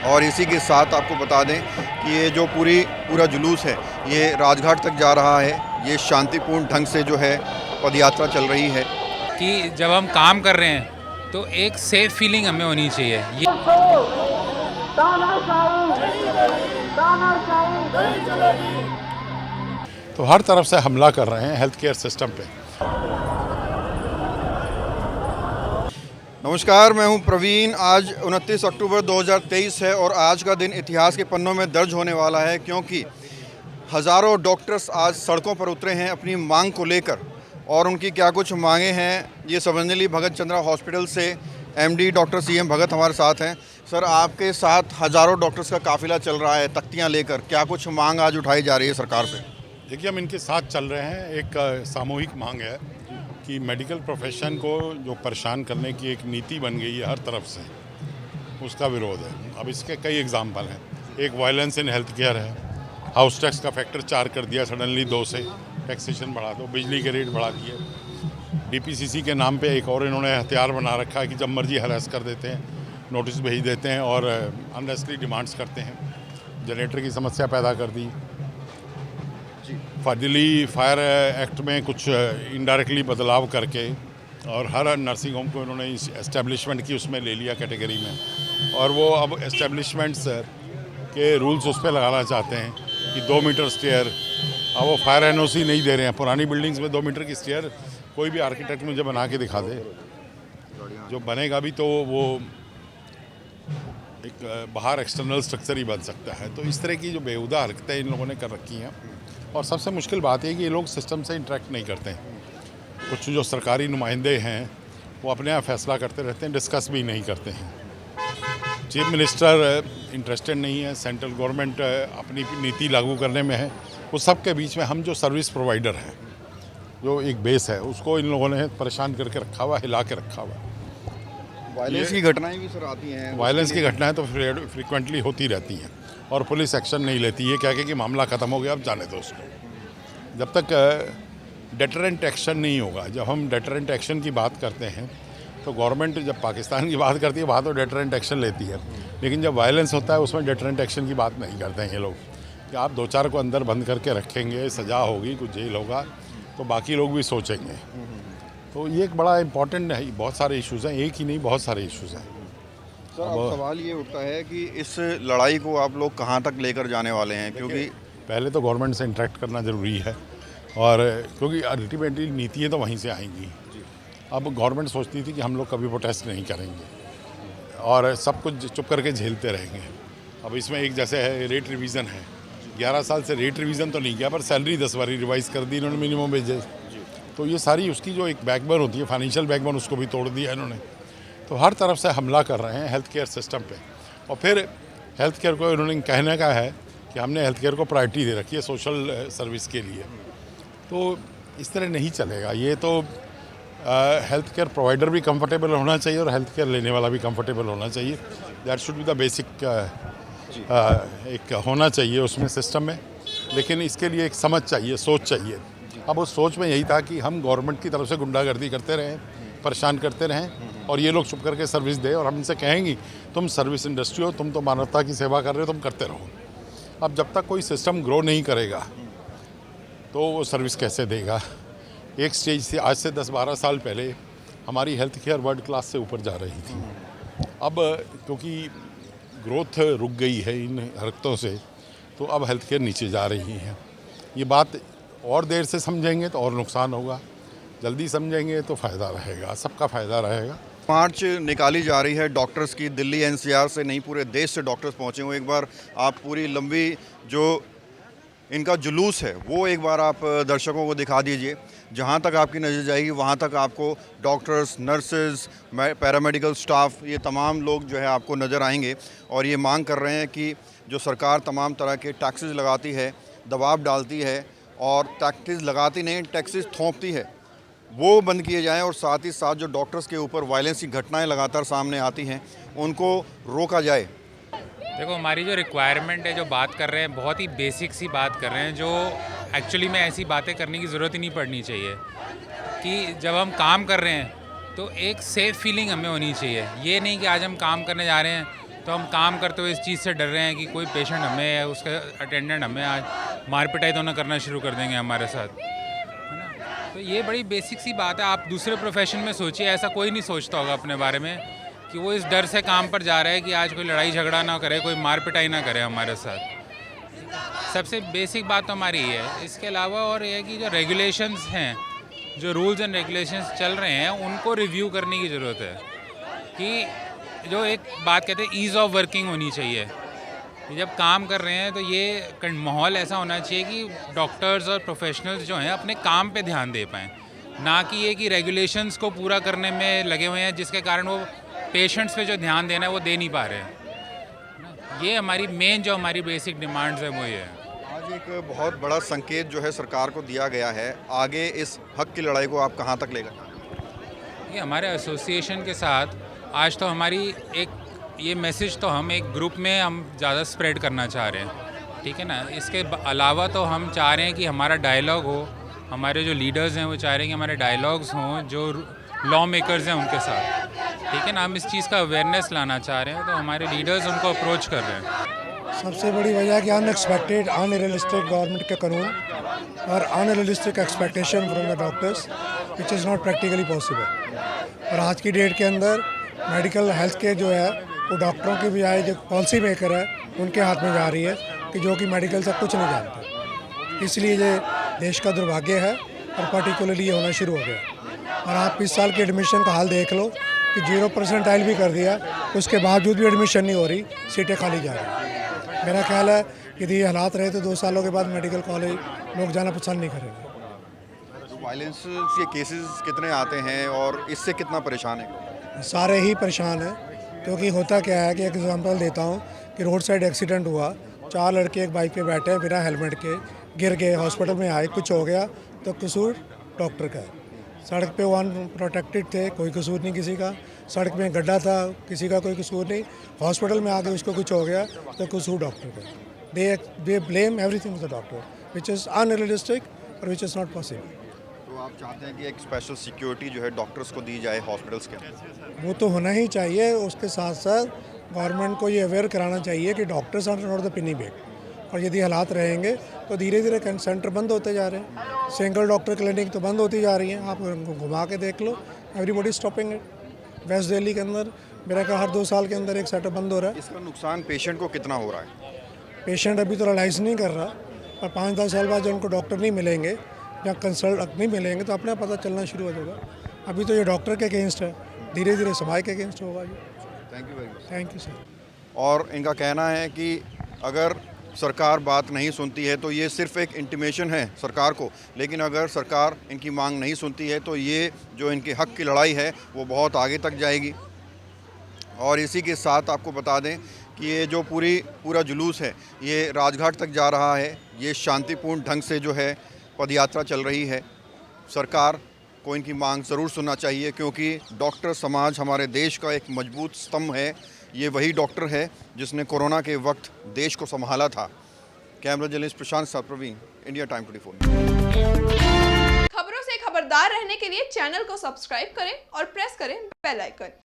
और इसी के साथ आपको बता दें कि ये जो पूरा जुलूस है ये राजघाट तक जा रहा है। ये शांतिपूर्ण ढंग से जो है पदयात्रा चल रही है कि जब हम काम कर रहे हैं तो एक सेफ फीलिंग हमें होनी चाहिए। ये तो हर तरफ से हमला कर रहे हैं हेल्थ केयर सिस्टम पे। नमस्कार, मैं हूं प्रवीण। आज 29 अक्टूबर 2023 है और आज का दिन इतिहास के पन्नों में दर्ज होने वाला है, क्योंकि हज़ारों डॉक्टर्स आज सड़कों पर उतरे हैं अपनी मांग को लेकर। और उनकी क्या कुछ मांगे हैं ये समझने लिए भगत चंद्रा हॉस्पिटल से एमडी डॉक्टर सीएम भगत हमारे साथ हैं। सर, आपके साथ हज़ारों डॉक्टर्स का काफिला चल रहा है तख्तियां लेकर, क्या कुछ मांग आज उठाई जा रही है सरकार से? देखिए, हम इनके साथ चल रहे हैं। एक सामूहिक मांग है कि मेडिकल प्रोफेशन को जो परेशान करने की एक नीति बन गई है हर तरफ से, उसका विरोध है। अब इसके कई एग्जाम्पल हैं। एक वायलेंस इन हेल्थ केयर है। हाउस टैक्स का फैक्टर 4 कर दिया सडनली, 2 से टैक्सेशन बढ़ा दो, बिजली के रेट बढ़ा दिए। डीपीसीसी के नाम पे एक और इन्होंने हथियार बना रखा है कि जब मर्जी हरास कर देते हैं, नोटिस भेज देते हैं और अननेसेसरी डिमांड्स करते हैं। जनरेटर की समस्या पैदा कर दी। फाइनली फायर एक्ट में कुछ इनडायरेक्टली बदलाव करके और हर नर्सिंग होम को इन्होंने एस्टेब्लिशमेंट की उसमें ले लिया कैटेगरी में। और वो अब एस्टेब्लिशमेंट्स के रूल्स उस पर लगाना चाहते हैं कि 2 मीटर स्टेयर। अब वो फायर एनओसी नहीं दे रहे हैं। पुरानी बिल्डिंग्स में 2 मीटर की स्टेयर कोई भी आर्किटेक्ट मुझे बना के दिखा दे, जो बनेगा भी तो वो एक बाहर एक्सटर्नल स्ट्रक्चर ही बन सकता है। तो इस तरह की जो बेहुदा हरकतें इन लोगों ने कर रखी हैं। और सबसे मुश्किल बात है कि ये लोग सिस्टम से इंटरेक्ट नहीं करते हैं। कुछ जो सरकारी नुमाइंदे हैं वो अपने यहाँ फैसला करते रहते हैं, डिस्कस भी नहीं करते हैं। चीफ मिनिस्टर इंटरेस्टेड नहीं है, सेंट्रल गवर्नमेंट अपनी नीति लागू करने में है। उस सब के बीच में हम जो सर्विस प्रोवाइडर हैं, जो एक बेस है, उसको इन लोगों ने परेशान करके रखा हुआ, हिला के रखा हुआ। वायलेंस की घटनाएं भी सर आती हैं। वायलेंस की घटनाएं तो फ्रिक्वेंटली होती रहती हैं और पुलिस एक्शन नहीं लेती है। क्या कि मामला ख़त्म हो गया, अब जाने दो उसको। जब तक डेटरेंट एक्शन नहीं होगा, जब हम डेटरेंट एक्शन की बात करते हैं तो गवर्नमेंट जब पाकिस्तान की बात करती है वहाँ तो डेटरेंट एक्शन लेती है, लेकिन जब वायलेंस होता है उसमें डेटरेंट एक्शन की बात नहीं करते हैं ये लोग। कि आप 2-4 को अंदर बंद करके रखेंगे, सज़ा होगी, कुछ जेल होगा, तो बाकी लोग भी सोचेंगे। तो ये एक बड़ा इम्पॉर्टेंट है। बहुत सारे इश्यूज़ हैं, एक ही नहीं, बहुत सारे इश्यूज़ हैं। सर, अब सवाल ये उठता है कि इस लड़ाई को आप लोग कहाँ तक लेकर जाने वाले हैं? क्योंकि पहले तो गवर्नमेंट से इंटरेक्ट करना ज़रूरी है, और क्योंकि अल्टीमेटली नीतियाँ तो वहीं से आएंगी। अब गवर्नमेंट सोचती थी कि हम लोग कभी प्रोटेस्ट नहीं करेंगे और सब कुछ चुप करके झेलते रहेंगे। अब इसमें एक जैसे है रेट रिवीजन है, 11 साल से रेट रिवीजन तो नहीं किया, पर सैलरी 10 बारी रिवाइज़ कर दी इन्होंने, मिनिमम वेजेस। तो ये सारी उसकी जो एक बैकबोन होती है, फाइनेंशियल बैकबोन, उसको भी तोड़ दिया इन्होंने। तो हर तरफ से हमला कर रहे हैं हेल्थ केयर सिस्टम पे। और फिर हेल्थ केयर को इन्होंने कहने का है कि हमने हेल्थ केयर को प्रायोरिटी दे रखी है सोशल सर्विस के लिए। तो इस तरह नहीं चलेगा। ये तो हेल्थ केयर प्रोवाइडर भी कंफर्टेबल होना चाहिए और हेल्थ केयर लेने वाला भी कंफर्टेबल होना चाहिए। That should be the basic एक होना चाहिए उसमें सिस्टम में। लेकिन इसके लिए एक समझ चाहिए, सोच चाहिए। अब उस सोच में यही था कि हम गवर्नमेंट की तरफ से गुंडागर्दी करते रहें, परेशान करते रहें और ये लोग चुप करके सर्विस दे, और हम इनसे कहेंगे तुम सर्विस इंडस्ट्री हो, तुम तो मानवता की सेवा कर रहे हो, तुम करते रहो। अब जब तक कोई सिस्टम ग्रो नहीं करेगा तो वो सर्विस कैसे देगा? एक स्टेज से, आज से 10-12 साल पहले हमारी हेल्थ केयर वर्ल्ड क्लास से ऊपर जा रही थी। अब क्योंकि ग्रोथ रुक गई है इन हरकतों से, तो अब हेल्थ केयर नीचे जा रही है। ये बात और देर से समझेंगे तो और नुकसान होगा, जल्दी समझेंगे तो फ़ायदा रहेगा, सबका फ़ायदा रहेगा। मार्च निकाली जा रही है डॉक्टर्स की, दिल्ली एनसीआर से नहीं पूरे देश से डॉक्टर्स पहुंचे हुए। एक बार आप पूरी लंबी जो इनका जुलूस है वो एक बार आप दर्शकों को दिखा दीजिए। जहां तक आपकी नज़र जाएगी वहां तक आपको डॉक्टर्स, नर्सेज, पैरामेडिकल स्टाफ, ये तमाम लोग जो है आपको नज़र आएंगे। और ये मांग कर रहे हैं कि जो सरकार तमाम तरह के टैक्सेस लगाती है, दबाव डालती है, और टैक्सेस लगाती नहीं, टैक्सेस थोपती है, वो बंद किए जाएं। और साथ ही साथ जो डॉक्टर्स के ऊपर वायलेंस की घटनाएं लगातार सामने आती हैं उनको रोका जाए। देखो, हमारी जो रिक्वायरमेंट है, जो बात कर रहे हैं, बहुत ही बेसिक सी बात कर रहे हैं, जो एक्चुअली में ऐसी बातें करने की ज़रूरत ही नहीं पड़नी चाहिए। कि जब हम काम कर रहे हैं तो एक सेफ़ फीलिंग हमें होनी चाहिए। ये नहीं कि आज हम काम करने जा रहे हैं तो हम काम करते हुए इस चीज़ से डर रहे हैं कि कोई पेशेंट हमें या उसका अटेंडेंट हमें आज मार पिटाई तो ना करना शुरू कर देंगे हमारे साथ, है ना। तो ये बड़ी बेसिक सी बात है। आप दूसरे प्रोफेशन में सोचिए, ऐसा कोई नहीं सोचता होगा अपने बारे में कि वो इस डर से काम पर जा रहा है कि आज कोई लड़ाई झगड़ा ना करे, कोई मार पिटाई ना करे हमारे साथ। सबसे बेसिक बात तो हमारी ये है। इसके अलावा और ये है कि जो रेगुलेशंस हैं, जो रूल्स एंड रेगुलेशंस चल रहे हैं, उनको रिव्यू करने की ज़रूरत है। कि जो एक बात कहते हैं ईज़ ऑफ वर्किंग होनी चाहिए। जब काम कर रहे हैं तो ये माहौल ऐसा होना चाहिए कि डॉक्टर्स और प्रोफेशनल्स जो हैं अपने काम पे ध्यान दे पाएँ, ना कि ये कि रेगुलेशंस को पूरा करने में लगे हुए हैं जिसके कारण वो पेशेंट्स पे जो ध्यान देना है वो दे नहीं पा रहे हैं। ये हमारी मेन जो हमारी बेसिक डिमांड्स है वो ये है। आज एक बहुत बड़ा संकेत जो है सरकार को दिया गया है, आगे इस हक की लड़ाई को आप कहाँ तक लेकर? ये हमारे एसोसिएशन के साथ आज तो हमारी एक ये मैसेज तो हम एक ग्रुप में हम ज़्यादा स्प्रेड करना चाह रहे हैं, ठीक है ना। इसके अलावा तो हम चाह रहे हैं कि हमारा डायलॉग हो, हमारे जो लीडर्स हैं वो चाह रहे हैं कि हमारे डायलॉग्स हों जो लॉ मेकर्स हैं उनके साथ, ठीक है ना। हम इस चीज़ का अवेयरनेस लाना चाह रहे हैं, तो हमारे लीडर्स उनको अप्रोच कर रहे हैं। सबसे बड़ी वजह है कि अनएक्सपेक्टेड अनरियलिस्टिक गवर्नमेंट के कानून और unrealistic expectation from the doctors which is not practically possible. और आज की डेट के अंदर मेडिकल हेल्थ केयर जो है वो डॉक्टरों की बजाय जो पॉलिसी मेकर है उनके हाथ में जा रही है, कि जो कि मेडिकल से कुछ नहीं जानते। इसलिए ये देश का दुर्भाग्य है और पर्टिकुलरली ये होना शुरू हो गया। और आप इस साल के एडमिशन का हाल देख लो कि 0% भी कर दिया, उसके बावजूद भी एडमिशन नहीं हो रही, सीटें खाली जा रही। मेरा ख्याल है यदि ये हालात रहे तो 2 सालों के बाद मेडिकल कॉलेज लोग जाना पसंद नहीं करेंगे। वायलेंस के केसेस कितने आते हैं और इससे कितना परेशान है? सारे ही परेशान हैं, क्योंकि होता क्या है कि एक एग्जांपल देता हूँ कि रोड साइड एक्सीडेंट हुआ, 4 लड़के एक बाइक पे बैठे हैं बिना हेलमेट के, गिर गए, हॉस्पिटल में आए, कुछ हो गया तो कसूर डॉक्टर का है। सड़क पे वो अनप्रोटेक्टेड थे, कोई कसूर नहीं किसी का, सड़क में गड्ढा था, किसी का कोई कसूर नहीं, हॉस्पिटल में आके उसको कुछ हो गया तो कसूर डॉक्टर का। They blame everything the doctor which is unrealistic और विच इज़ नॉट पॉसिबल। तो आप चाहते हैं कि एक स्पेशल सिक्योरिटी जो है डॉक्टर्स को दी जाए हॉस्पिटल्स के अंदर? वो तो होना ही चाहिए। उसके साथ साथ गवर्नमेंट को ये अवेयर कराना चाहिए कि डॉक्टर्स आर नॉट द पिनी बेग। और यदि हालात रहेंगे तो धीरे धीरे सेंटर बंद होते जा रहे हैं, सिंगल डॉक्टर क्लिनिक तो बंद होती जा रही हैं। आप उनको घुमा के देख लो, everybody stopping it. West Delhi के अंदर मेरा ख्याल हर 2 साल के अंदर एक सेटअप बंद हो रहा है। इसका नुकसान पेशेंट को कितना हो रहा है? पेशेंट अभी तो रियलाइज़ नहीं कर रहा, पर 5-10 साल बाद जब उनको डॉक्टर नहीं मिलेंगे या कंसल्ट नहीं मिलेंगे तो अपने आप पता चलना शुरू हो जाएगा। अभी तो ये डॉक्टर के अगेंस्ट है, धीरे धीरे समाज के अगेंस्ट होगा ये। Thank you very much. Thank you sir. और इनका कहना है कि अगर सरकार बात नहीं सुनती है तो ये सिर्फ एक इंटीमेशन है सरकार को, लेकिन अगर सरकार इनकी मांग नहीं सुनती है तो ये जो इनके हक की लड़ाई है वो बहुत आगे तक जाएगी। और इसी के साथ आपको बता दें कि ये जो पूरा जुलूस है ये राजघाट तक जा रहा है। ये शांतिपूर्ण ढंग से जो है पदयात्रा चल रही है। सरकार को इनकी मांग ज़रूर सुनना चाहिए, क्योंकि डॉक्टर समाज हमारे देश का एक मजबूत स्तंभ है। ये वही डॉक्टर है जिसने कोरोना के वक्त देश को संभाला था। कैमरा जर्नलिस्ट प्रशांत साथ प्रवीण, इंडिया टाइम 24। खबरों से खबरदार रहने के लिए चैनल को सब्सक्राइब करें और प्रेस करें बेल आइकन।